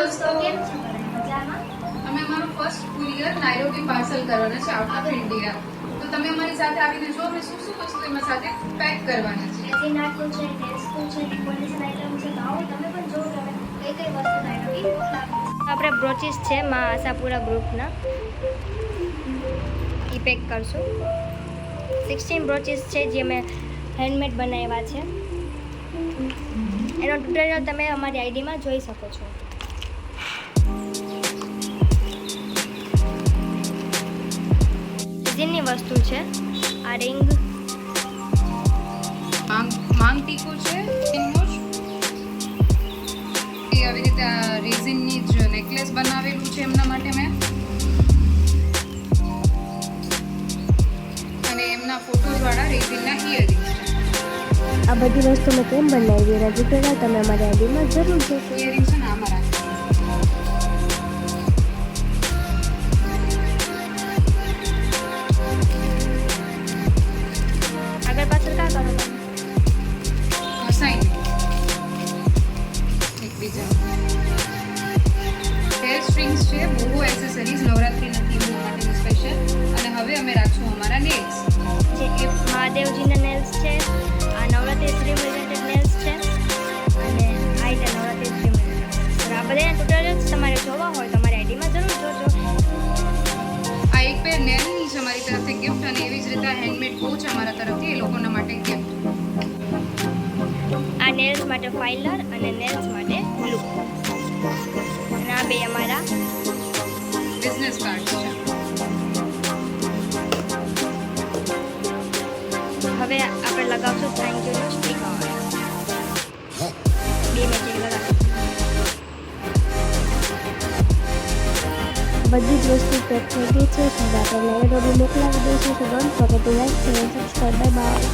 દોસ્તો કેમ છો મજામાં? અમે અમારું ફર્સ્ટ કુરિયર નાઇરોબી પાર્સલ કરવાના છે આઉટ ઓફ ઇન્ડિયા. તો તમે અમારી સાથે આવીને જો અમે શું શું વસ્તુ એમાં સાથે પેક કરવાના છે. રેઝિન આર્ટનું છે, ટેસ્ટનું છે, ડેકોરેશન આઇટમ છે. તો આવો તમે પણ જો કે અમે કઈ કઈ વસ્તુ નાઇરોબી મોકલાવી. આપણે બ્રોચીસ છે માં આશાપુરા ગ્રુપના એ પેક કરશું. 16 બ્રોચીસ છે જે અમે હેન્ડમેડ બનાવ્યા છે. એનો ટ્યુટોરિયલ તમે અમારી આઈડીમાં જોઈ શકો છો. રેઝિનની વસ્તુ છે. આ રિંગ માંગ ટીકું છે ઇનમોશ. એ આવી રીતે આ રેઝિનની જ નેકલેસ બનાવેલું છે એમના માટે મેં. અને એમના ફોટોઝ વાળા રેઝિનના ઇયરિંગ્સ છે. આ બધી વસ્તુ મેં કેમ બનાવી એના ટ્યુટોરિયલ તમે અમારી આઈડીમાં જરૂર જોશો. ઇયરિંગ્સ છે ને આમાં રાખી. આગળ પાછળ કા કરો તમે? ઘસાઈને એકબીજા. હેર સ્ટ્રિંગ્સ છે, બોહો એસેસરીઝ નવરાત્રીના થીમ માટેની સ્પેશિયલ. અને હવે અમે રાખશું અમારા નેલ્સ. જે એ મહાદેવજીના નેલ્સ છે. આ નવરાત્રી થીમ રિલેટેડ નેલ્સ છે અને આ રીતે નવરાત્રી થીમ રિલેટેડ. આ બધા ટ્યુટોરિયલ્સ તમારે જોવા હોય તો અમારી આઈડીમાં જરૂર જોજો. આ એક પેર નેલની છે અમારી તરફથી ગિફ્ટ, અને એવી જ રીતે હેન્ડમેડ કોચ અમારા તરફથી એ લોકોના માટે ગિફ્ટ. આ નેલ્સ માટે ફાઇલર અને નેલ્સ માટે ગ્લુ. અને આ બે અમારા બિઝનેસ કાર્ડ છે. હવે આપણે લગાવશું થેન્ક યુ નો સ્ટીકર. બે મેચિંગ લગાવીશું. બધી જ વસ્તુ પેક થઈ ગઈ છે. હવે આપણે નાઇરોબી મોકલાવી દઈશું. તો don't forget to like, share, subscribe. Bye bye.